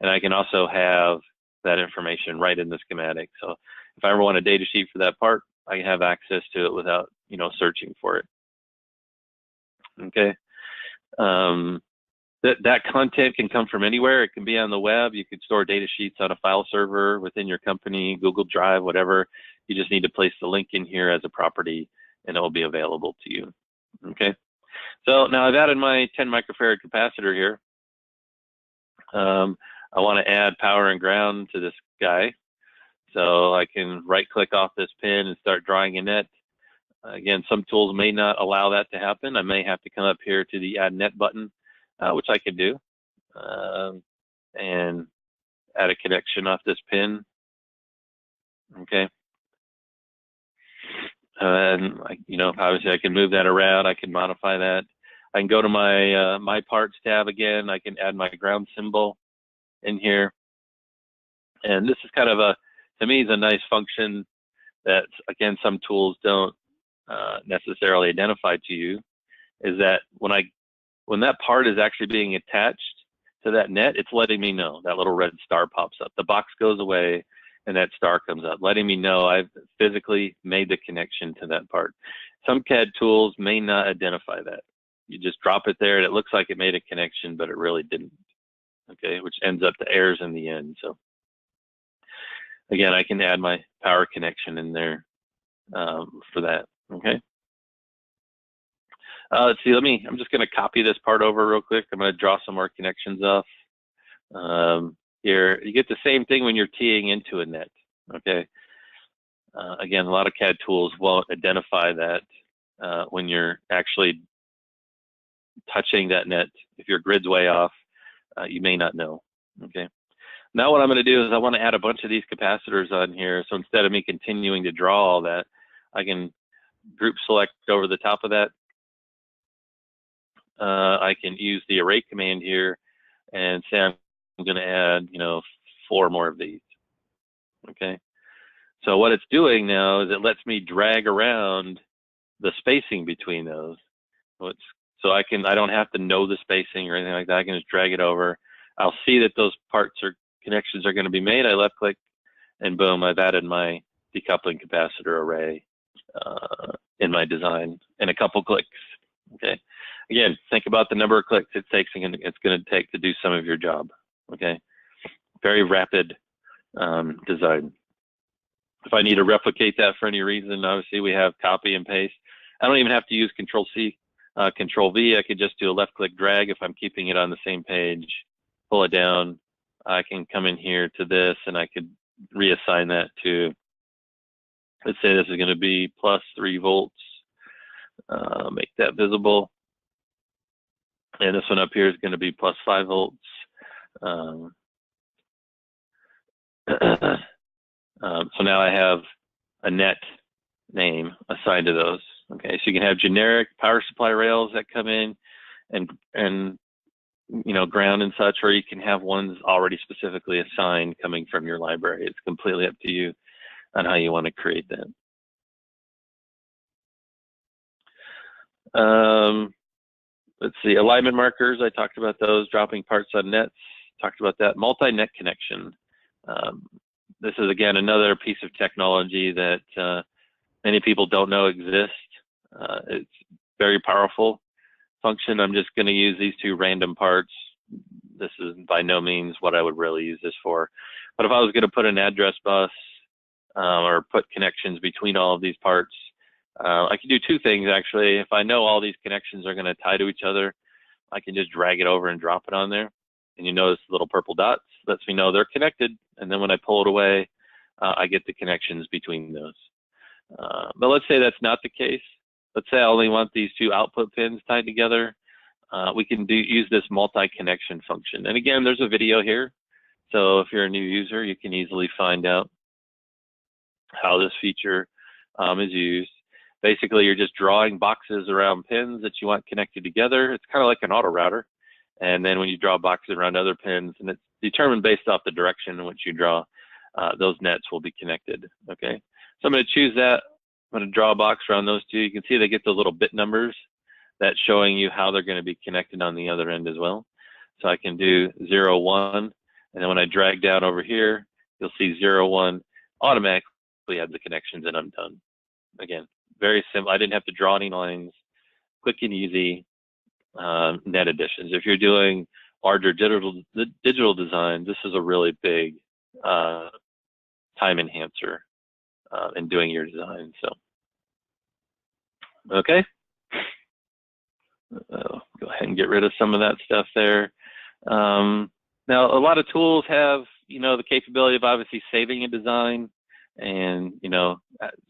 and I can also have that information right in the schematic. So if I ever want a data sheet for that part, I have access to it without, you know, searching for it. Okay. That content can come from anywhere. It can be on the web. You can store data sheets on a file server within your company, Google Drive, whatever. You just need to place the link in here as a property, and it will be available to you. Okay. So now I've added my 10 microfarad capacitor here. I want to add power and ground to this guy. So I can right click off this pin and start drawing a net. Again, some tools may not allow that to happen. I may have to come up here to the add net button, which I can do, and add a connection off this pin. Okay. And you know, obviously I can move that around. I can modify that. I can go to my my parts tab again. I can add my ground symbol in here. And this is kind of to me, is a nice function that, again, some tools don't necessarily identify to you, is that when that part is actually being attached to that net, it's letting me know. That little red star pops up. The box goes away and that star comes up, letting me know I've physically made the connection to that part. Some CAD tools may not identify that. You just drop it there and it looks like it made a connection, but it really didn't. Okay, which ends up to errors in the end. So again, I can add my power connection in there for that. Okay. Let's see, I'm just going to copy this part over real quick. I'm going to draw some more connections off. Here, you get the same thing when you're teeing into a net. Okay. Again, a lot of CAD tools won't identify that when you're actually touching that net. If your grid's way off, you may not know. Okay. Now what I'm going to do is I want to add a bunch of these capacitors on here. So instead of me continuing to draw all that, I can group select over the top of that. I can use the array command here and say I'm going to add, you know, 4 more of these. Okay. So what it's doing now is it lets me drag around the spacing between those. So I don't have to know the spacing or anything like that. I can just drag it over. I'll see that those parts or connections are going to be made. I left click, and boom, I've added my decoupling capacitor array in my design in a couple clicks. Okay. Again, think about the number of clicks it takes and it's going to take to do some of your job. Okay. Very rapid design. If I need to replicate that for any reason, obviously we have copy and paste. I don't even have to use Control C, Control V. I could just do a left click drag if I'm keeping it on the same page, pull it down. I can come in here to this and I could reassign that to, let's say this is going to be plus 3 volts. Make that visible. And this one up here is going to be plus 5 volts. So now I have a net name assigned to those. Okay, so you can have generic power supply rails that come in and you know, ground and such, or you can have ones already specifically assigned coming from your library. It's completely up to you on how you want to create that. Let's see, alignment markers, I talked about those, dropping parts on nets, talked about that. Multi-net connection. This is, again, another piece of technology that many people don't know exists. It's very powerful function. I'm just going to use these 2 random parts. This is by no means what I would really use this for. But if I was going to put an address bus or put connections between all of these parts, I can do 2 things, actually. If I know all these connections are going to tie to each other, I can just drag it over and drop it on there. And you notice the little purple dots, lets me know they're connected. And then when I pull it away, I get the connections between those. But let's say that's not the case. Let's say I only want these 2 output pins tied together. We can use this multi-connection function. And again, there's a video here. So if you're a new user, you can easily find out how this feature is used. Basically, you're just drawing boxes around pins that you want connected together. It's kind of like an auto router. And then when you draw boxes around other pins, and it's determined based off the direction in which you draw, those nets will be connected. Okay, so I'm going to choose that. I'm going to draw a box around those 2. You can see they get those little bit numbers that's showing you how they're going to be connected on the other end as well. So I can do 0, 1, and then when I drag down over here, you'll see 0, 1 automatically have the connections, and I'm done. Again, very simple. I didn't have to draw any lines. Quick and easy net additions. If you're doing larger digital design, this is a really big time enhancer in doing your design. So, okay. Go ahead and get rid of some of that stuff there. Now, a lot of tools have, you know, the capability of obviously saving a design and, you know,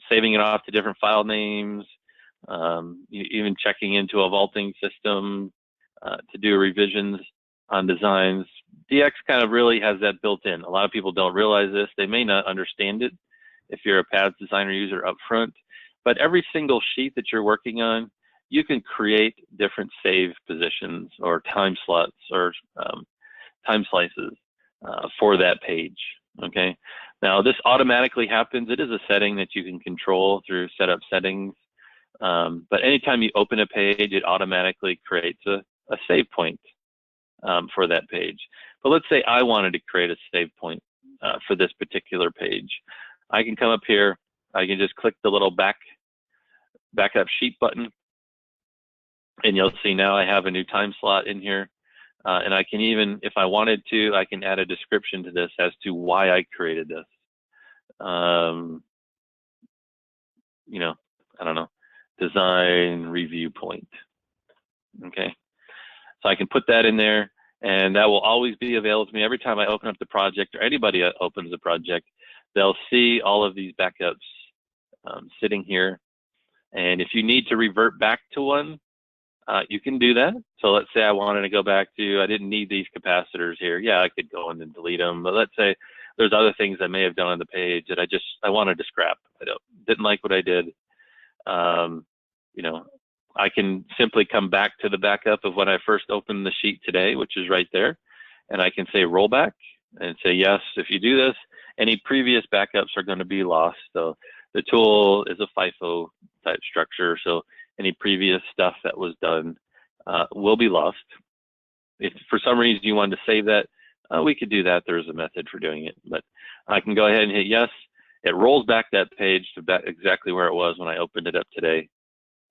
saving it off to different file names, even checking into a vaulting system to do revisions on designs. DX kind of really has that built in. A lot of people don't realize this. They may not understand it if you're a paths designer user up front, but every single sheet that you're working on, you can create different save positions or time slots or time slices for that page. Okay. Now this automatically happens. It is a setting that you can control through setup settings. But anytime you open a page, it automatically creates a save point for that page. But let's say I wanted to create a save point for this particular page. I can come up here. I can just click the little backup sheet button, and you'll see now I have a new time slot in here. And I can even, if I wanted to, I can add a description to this as to why I created this. You know, I don't know, design review point. Okay, so I can put that in there, and that will always be available to me every time I open up the project, or anybody opens the project. They'll see all of these backups sitting here, and if you need to revert back to one, you can do that. So let's say I wanted to go back to, I didn't need these capacitors here. Yeah, I could go in and delete them, but let's say there's other things I may have done on the page that I wanted to scrap. I didn't like what I did. You know, I can simply come back to the backup of when I first opened the sheet today, which is right there. And I can say rollback and say, yes, if you do this, any previous backups are going to be lost. So the tool is a FIFO type structure, so any previous stuff that was done will be lost. If for some reason you wanted to save that, we could do that. There's a method for doing it, but I can go ahead and hit yes. It rolls back that page to back exactly where it was when I opened it up today.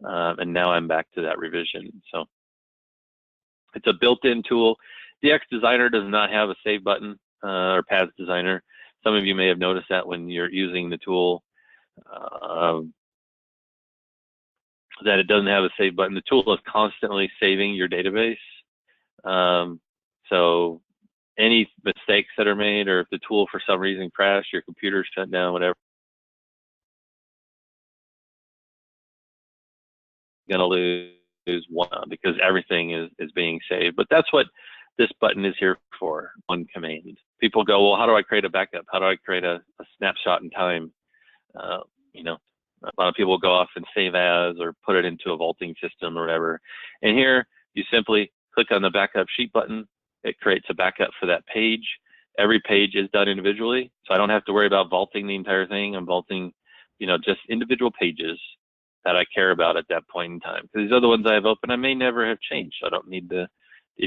And now I'm back to that revision. So it's a built-in tool. DX Designer does not have a save button, or Paths Designer. Some of you may have noticed that when you're using the tool, that it doesn't have a save button. The tool is constantly saving your database. So any mistakes that are made, or if the tool for some reason crashed, your computer shut down, whatever, you're gonna lose one because everything is being saved. But that's what this button is here for, one command. People go, well, how do I create a backup? How do I create a snapshot in time? You know, a lot of people go off and save as or put it into a vaulting system or whatever. And here you simply click on the backup sheet button. It creates a backup for that page. Every page is done individually, so I don't have to worry about vaulting the entire thing. I'm vaulting, you know, just individual pages that I care about at that point in time. Because these other ones I have open, I may never have changed, so I don't need to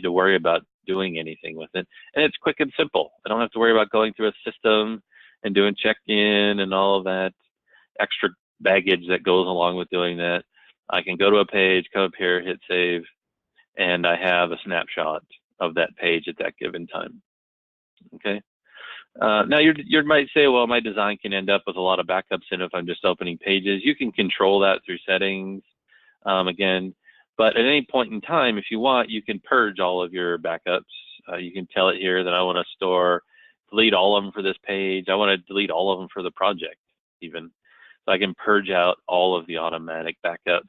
worry about doing anything with it. And it's quick and simple. I don't have to worry about going through a system and doing check-in and all of that extra baggage that goes along with doing that. I can go to a page, come up here, hit save, and I have a snapshot of that page at that given time. Okay. Now you might say, well, my design can end up with a lot of backups in if I'm just opening pages. You can control that through settings, again. But at any point in time, if you want, you can purge all of your backups. You can tell it here that I want to delete all of them for this page. I want to delete all of them for the project, even. So I can purge out all of the automatic backups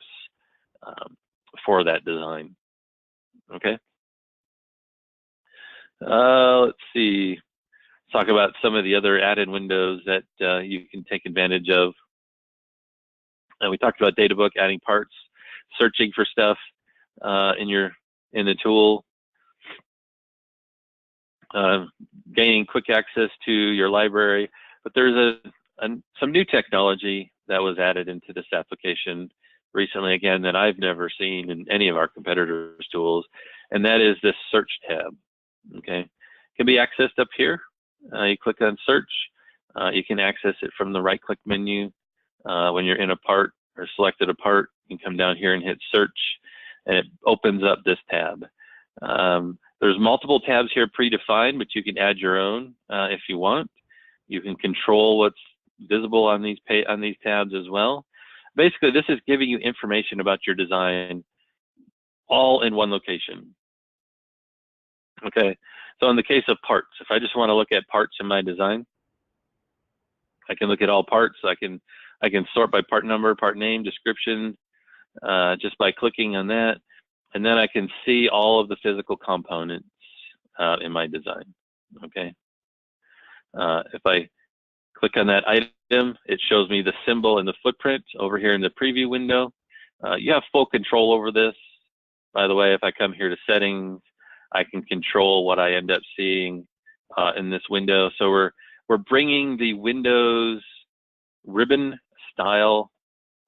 for that design. Okay. Let's see. Let's talk about some of the other added windows that you can take advantage of. And we talked about Databook, adding parts, searching for stuff in the tool, gaining quick access to your library. But there's some new technology that was added into this application recently, again, that I've never seen in any of our competitors' tools, and that is this search tab. Okay, it can be accessed up here. You click on search. You can access it from the right-click menu. When you're in a part or selected a part, you can come down here and hit search, and it opens up this tab. There's multiple tabs here predefined, but you can add your own if you want. You can control what's visible on these tabs as well. Basically, this is giving you information about your design all in one location. Okay, so in the case of parts, if I just want to look at parts in my design, I can look at all parts. I can sort by part number, part name, description, just by clicking on that, and then I can see all of the physical components in my design. Okay, if I click on that item, it shows me the symbol and the footprint over here in the preview window. You have full control over this. By the way, if I come here to settings, I can control what I end up seeing in this window. So we're bringing the Windows ribbon style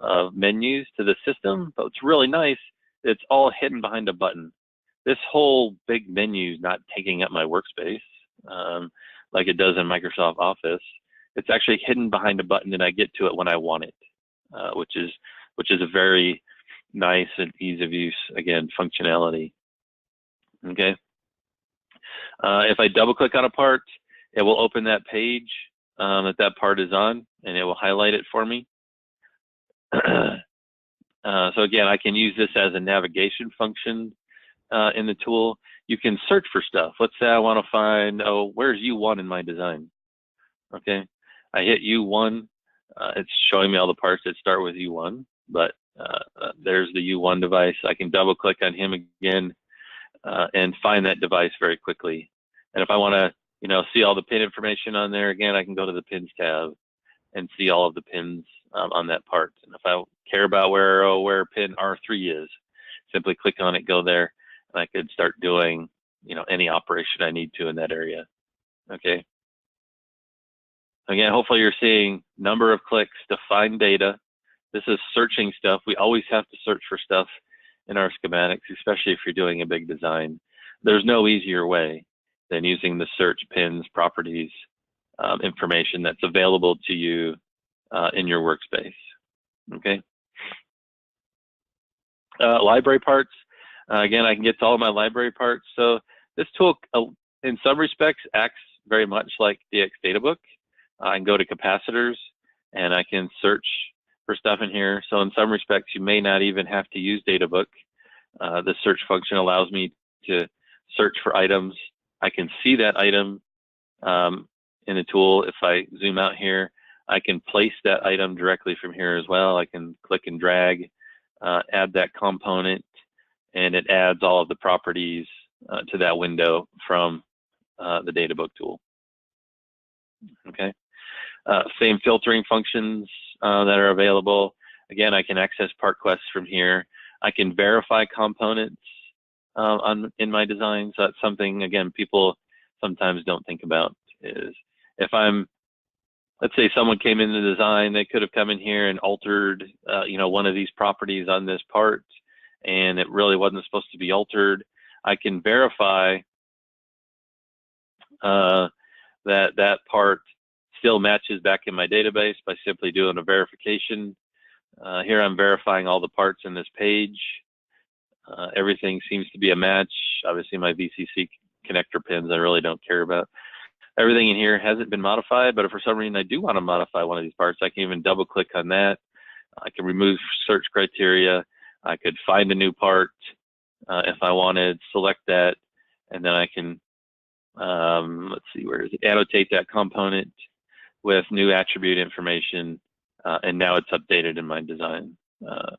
of menus to the system, but what's really nice, it's all hidden behind a button. This whole big menu is not taking up my workspace like it does in Microsoft Office. It's actually hidden behind a button, and I get to it when I want it, which is a very nice and ease of use, again, functionality. Okay. If I double click on a part, it will open that page that part is on, and it will highlight it for me. So again, I can use this as a navigation function in the tool. You can search for stuff. Let's say I want to find, where's U1 in my design? Okay, I hit U1. It's showing me all the parts that start with U1, but there's the U1 device. I can double click on him again and find that device very quickly. And if I want to, see all the pin information on there, again, I can go to the pins tab and see all of the pins on that part. And if I care about where pin R3 is, simply click on it, go there, and I could start doing, any operation I need to in that area. Okay. Again, hopefully you're seeing number of clicks to find data. This is searching stuff. We always have to search for stuff in our schematics, especially if you're doing a big design. There's no easier way than using the search pins, properties, information that's available to you in your workspace. Okay. Library parts. Again, I can get to all my library parts. So this tool, in some respects, acts very much like DX Databook. I can go to capacitors and I can search for stuff in here. So in some respects, you may not even have to use Databook. The search function allows me to search for items. I can see that item in the tool. If I zoom out here, I can place that item directly from here as well. I can click and drag, add that component, and it adds all of the properties to that window from the Databook tool. Okay. Same filtering functions that are available. Again, I can access part quests from here. I can verify components in my design. So that's something, again, people sometimes don't think about, is if let's say someone came into the design, they could have come in here and altered, one of these properties on this part, and it really wasn't supposed to be altered. I can verify that part still matches back in my database by simply doing a verification. Here I'm verifying all the parts in this page. Everything seems to be a match. Obviously my VCC connector pins I really don't care about. Everything in here hasn't been modified, but if for some reason I do want to modify one of these parts, I can even double click on that. I can remove search criteria. I could find a new part if I wanted, select that, and then I can, let's see, where is it? Annotate that component with new attribute information, and now it's updated in my design.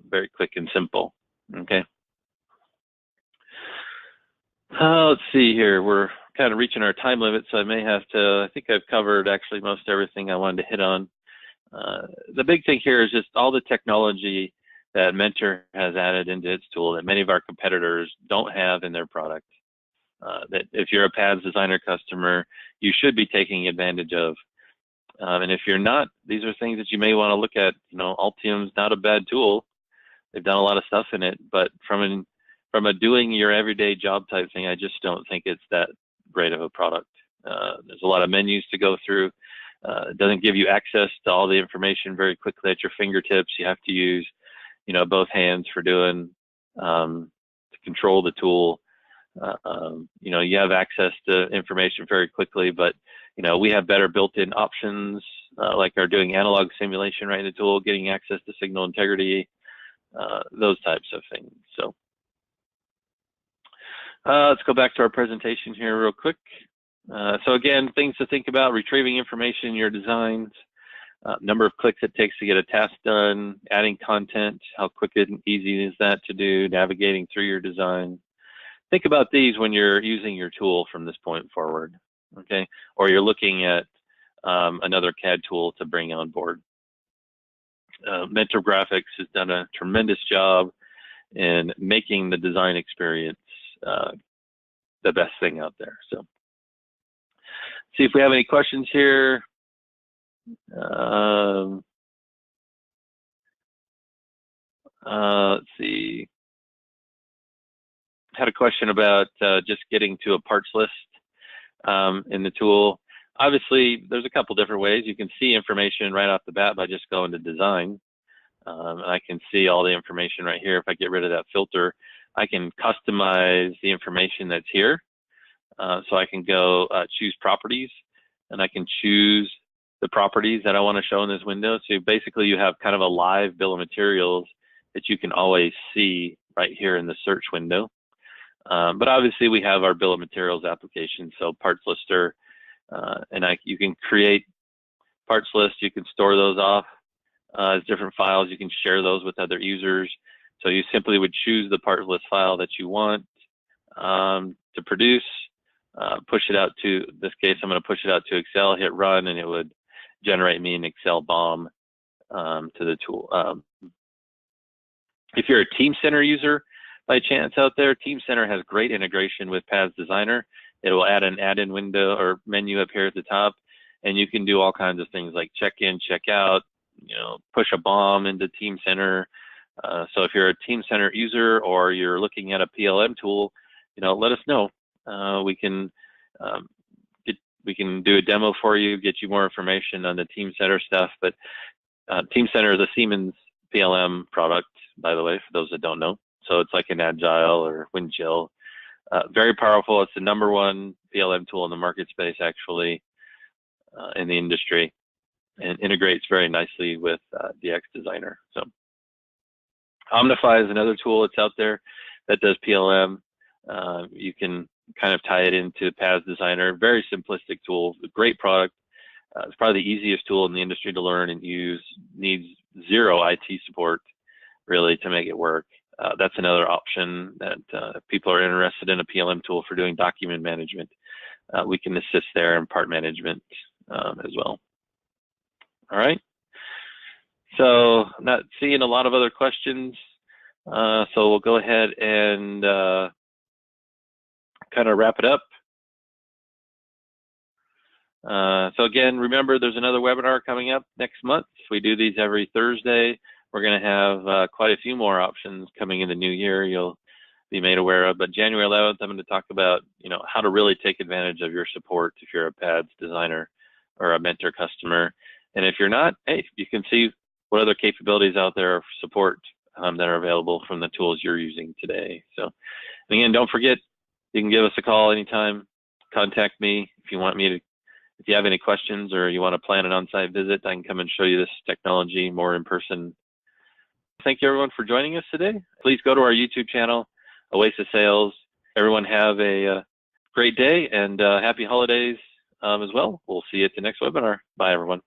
Very quick and simple, okay? Let's see here, we're kind of reaching our time limit, so I may have to, I think I've covered actually most everything I wanted to hit on. The big thing here is just all the technology that Mentor has added into its tool that many of our competitors don't have in their product. That if you're a PADS designer customer, you should be taking advantage of. And if you're not, these are things that you may want to look at. Altium's not a bad tool. They've done a lot of stuff in it, but from a doing your everyday job type thing, I just don't think it's that great of a product. There's a lot of menus to go through. It doesn't give you access to all the information very quickly at your fingertips. You have to use, both hands for doing, to control the tool. You have access to information very quickly, but we have better built-in options, like our doing analog simulation right in the tool, getting access to signal integrity, those types of things. So let's go back to our presentation here real quick. So again, things to think about: retrieving information in your designs, number of clicks it takes to get a task done, adding content, how quick and easy is that to do, navigating through your design. Think about these when you're using your tool from this point forward, okay? Or you're looking at another CAD tool to bring on board. Mentor Graphics has done a tremendous job in making the design experience the best thing out there. So, see if we have any questions here. Let's see. Had a question about just getting to a parts list in the tool. Obviously, there's a couple different ways. You can see information right off the bat by just going to design. I can see all the information right here. If I get rid of that filter, I can customize the information that's here. So I can go choose properties, and I can choose the properties that I want to show in this window. So basically you have kind of a live bill of materials that you can always see right here in the search window. But obviously we have our bill of materials application, so parts lister, and you can create parts lists. You can store those off as different files. You can share those with other users. So you simply would choose the part list file that you want to produce, push it out to, in this case, I'm going to push it out to Excel, hit run, and it would generate me an Excel BOM to the tool. If you're a Team Center user, by chance out there, Team Center has great integration with PADS Designer. It will add an add-in window or menu up here at the top, and you can do all kinds of things like check in, check out, push a bomb into Team Center. So if you're a Team Center user or you're looking at a PLM tool, let us know. We can do a demo for you, get you more information on the Team Center stuff. But Team Center is a Siemens PLM product, by the way, for those that don't know. So it's like an Agile or Windchill. Very powerful. It's the #1 PLM tool in the market space, actually, in the industry, and integrates very nicely with DX Designer. So Omnify is another tool that's out there that does PLM. You can kind of tie it into PAS Designer. Very simplistic tool, great product. It's probably the easiest tool in the industry to learn and use. Needs zero IT support, really, to make it work. That's another option that if people are interested in a PLM tool for doing document management. We can assist there in part management as well. All right. So I'm not seeing a lot of other questions. So we'll go ahead and kind of wrap it up. So again, remember, there's another webinar coming up next month. We do these every Thursday. We're going to have quite a few more options coming in the new year you'll be made aware of. But January 11th, I'm going to talk about, how to really take advantage of your support if you're a PADS designer or a mentor customer. And if you're not, hey, you can see what other capabilities out there of support that are available from the tools you're using today. So, and again, don't forget, you can give us a call anytime. Contact me if you want me to. If you have any questions or you want to plan an on-site visit, I can come and show you this technology more in person. Thank you, everyone, for joining us today. Please go to our YouTube channel, Oasis Sales. Everyone have a great day and happy holidays as well. We'll see you at the next webinar. Bye, everyone.